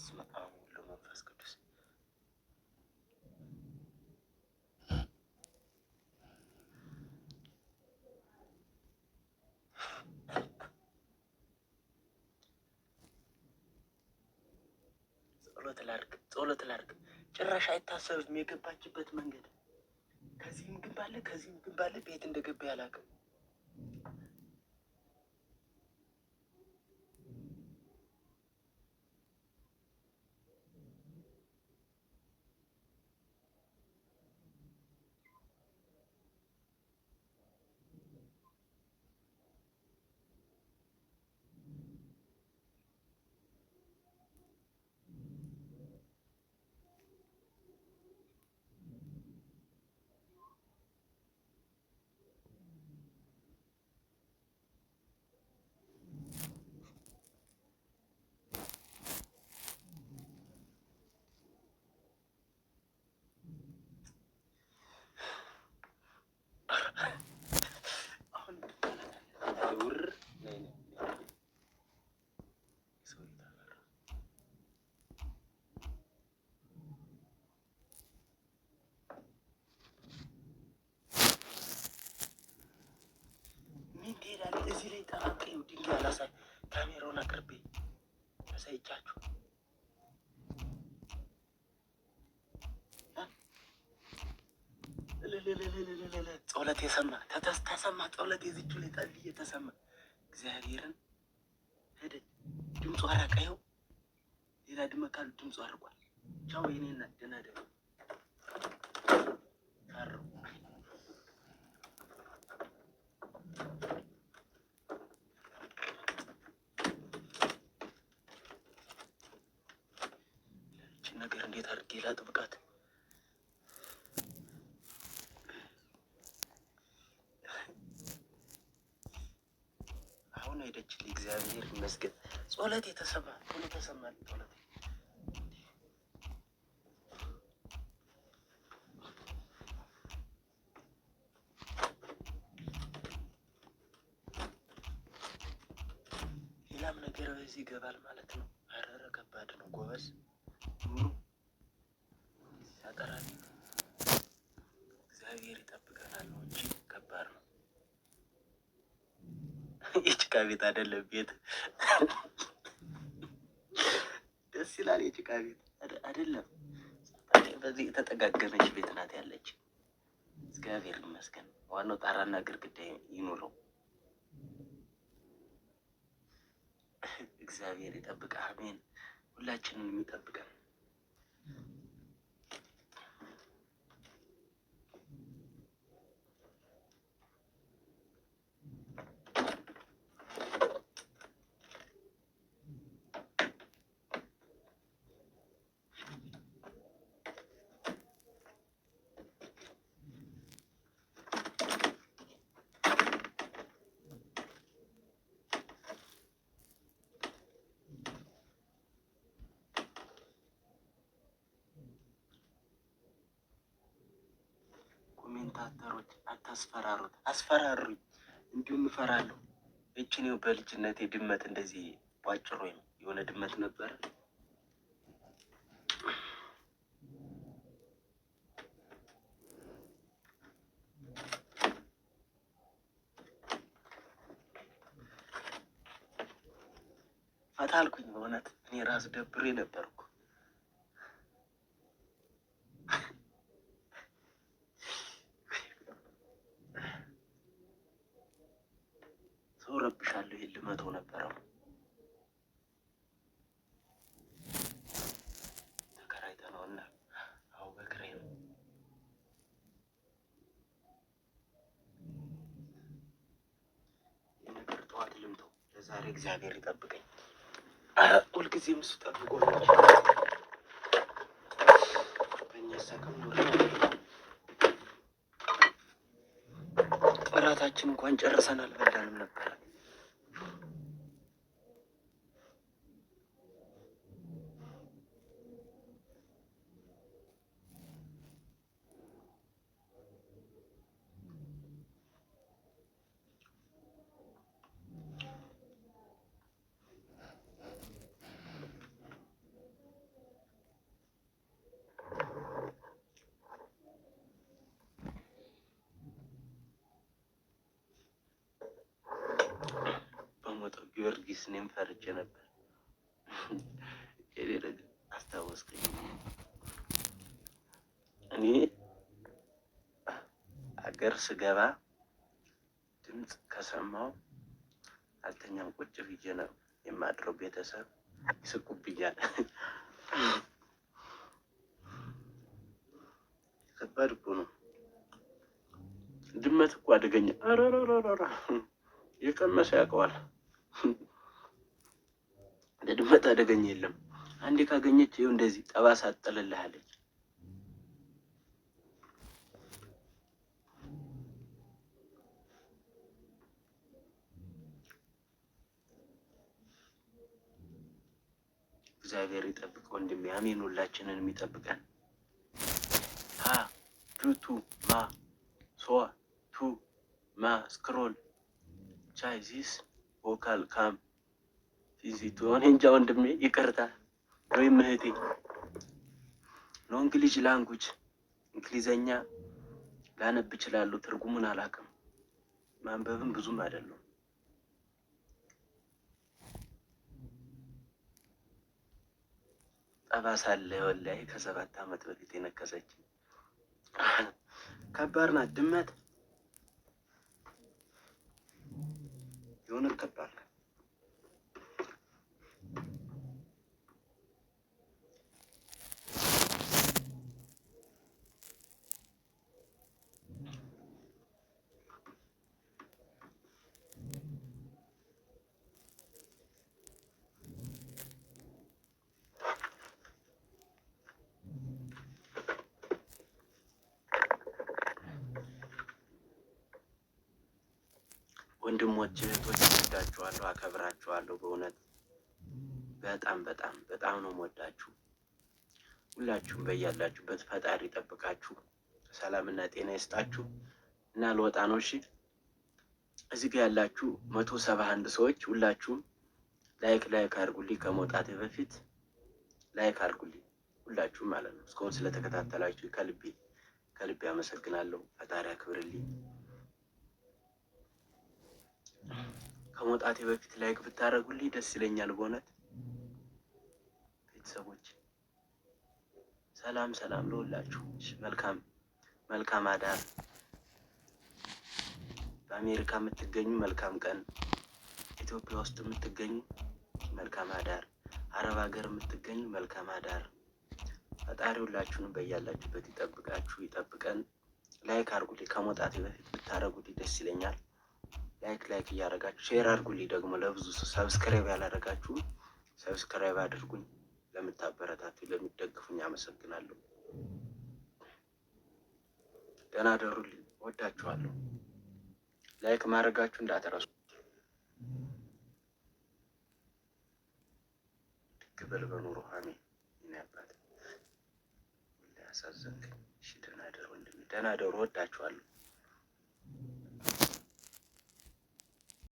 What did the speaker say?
በስመ አብ ወወልድ ወመንፈስ ቅዱስ። ጸሎት ላድርግ ጭራሽ አይታሰብም የገባችበት መንገድ። ከዚህም ግንብ አለ ከዚህም ግንብ አለ። ቤት እንደገባ ያላቅም። እዚህ ላይ ጠራቀዩ ድንጋይ አላሳይ ካሜራውን አቅርቤ አሳይቻችሁ ጸሎት የሰማ ተሰማ። ጸሎት የዚቹ ላይ ጣል እየተሰማ እግዚአብሔርን ሄደ። ድምፁ አራቀየው። ሌላ ድመካሉ ድምፁ አርቋል። ቻው የኔና ደህና ደሩ ታሩ ነገር እንዴት አድርጌ ላጥብቃት? አሁን ሄደችልኝ። እግዚአብሔር ይመስገን። ጸሎት የተሰማ ቶሎ ተሰማል። ጸሎት ሌላም ነገር በዚህ ይገባል ማለት ነው። አረረ ከባድ ነው ጎበዝ። ኑሩ ያጠራል። እግዚአብሔር ይጠብቀናል ነው እንጂ ከባድ ነው። የጭቃ ቤት አይደለም ቤት ደስ ይላል። የጭቃ ቤት አይደለም። በዚህ የተጠጋገነች ቤት ናት ያለች። እግዚአብሔር ይመስገን። ዋናው ጣራና ግድግዳ ይኑረው። እግዚአብሔር ይጠብቀ። አሜን። ሁላችንን የሚጠብቀን ኮሜንታተሮች አታስፈራሩት። አስፈራሩኝ እንዲሁም እፈራለሁ። እችን በልጅነቴ ድመት እንደዚህ ቧጭሮ የሆነ ድመት ነበረ። ፈታ አልኩኝ በእውነት እኔ ራሱ ደብሬ ነበርኩ። ሰው ረብሻለሁ። ይሄን ልመተው ነበረው። ተከራይተነውና አዎ በክራይ ነው። የነገር ጠዋት ልምተው ለዛሬ እግዚአብሔር ይጠብቀኝ። ሁልጊዜም እሱ ጠብቆ በእኛ ሰከም ኖር። እራታችን እንኳን ጨርሰን አልበላንም ነበር። ጊዮርጊስ እኔም ፈርቼ ነበር። አስታወስከኝ። እኔ አገር ስገባ ድምፅ ከሰማው አልተኛም፣ ቁጭ ብዬ ነው የማድረው። ቤተሰብ ይስቁብኛል። ከባድ እኮ ነው። ድመት እኮ አደገኛ። አረረረረ የቀመሰ ያውቀዋል። ለድመት አደገኛ የለም። አንዴ ካገኘች ይኸው እንደዚህ ጠባሳ አጥልልሃለች። እግዚአብሔር ይጠብቅ ወንድሜ። አሜን። ሁላችንን የሚጠብቀን ሀ ዱቱ ማ ሶ ቱ ማ ስክሮል ቻይዚስ ቮካል ካም ፊዚቱ። እኔ እንጃ ወንድሜ፣ ይቅርታ ወይም እህቴ። ኖንግሊሽ ላንጉጅ እንግሊዘኛ ላነብ እችላለሁ፣ ትርጉሙን አላውቅም። ማንበብም ብዙም አይደለም። ጠባሳ አለ ወላሂ። ከ7 ዓመት በፊት የነከሰች ከባድ ናት ድመት። የሆነ ከባድ ናት። ወንድሞች እህቶች፣ ወዳችኋለሁ፣ አከብራችኋለሁ። በእውነት በጣም በጣም በጣም ነው የምወዳችሁ። ሁላችሁም በያላችሁበት ፈጣሪ ይጠብቃችሁ፣ ሰላምና ጤና ይስጣችሁ። እና ልወጣ ነው። እሺ፣ እዚህ ጋር ያላችሁ 171 ሰዎች ሁላችሁም ላይክ አድርጉልኝ። ከመውጣቴ በፊት ላይክ አድርጉልኝ ሁላችሁም ማለት ነው። እስካሁን ስለተከታተላችሁ ከልቤ አመሰግናለሁ። ፈጣሪ አክብርልኝ። ከመውጣቴ በፊት ላይክ ብታደርጉልኝ ደስ ይለኛል በእውነት ቤተሰቦች። ሰላም ለሁላችሁ። መልካም አዳር። በአሜሪካ የምትገኙ መልካም ቀን፣ ኢትዮጵያ ውስጥ የምትገኙ መልካም አዳር፣ አረብ ሀገር የምትገኙ መልካም አዳር። ፈጣሪ ሁላችሁንም በያላችሁበት ይጠብቃችሁ፣ ይጠብቀን። ላይክ አድርጉልኝ። ከመውጣቴ በፊት ብታደርጉልኝ ደስ ይለኛል። ላይክ እያደረጋችሁ ሼር አድርጉልኝ። ደግሞ ለብዙ ሰብስክራይብ ያላደረጋችሁ ሰብስክራይብ አድርጉኝ። ለምታበረታቱ ለሚደግፉኝ አመሰግናለሁ። ደህና ደሩልኝ። ወዳችኋለሁ። ላይክ ማድረጋችሁ እንዳትረሱ። ክብር በኑሮ አሜን። ይሄን ያባት ያሳዘንከኝ። እሺ፣ ደህና ደሩ ወንድሜ፣ ደህና ደሩ። ወዳችኋለሁ።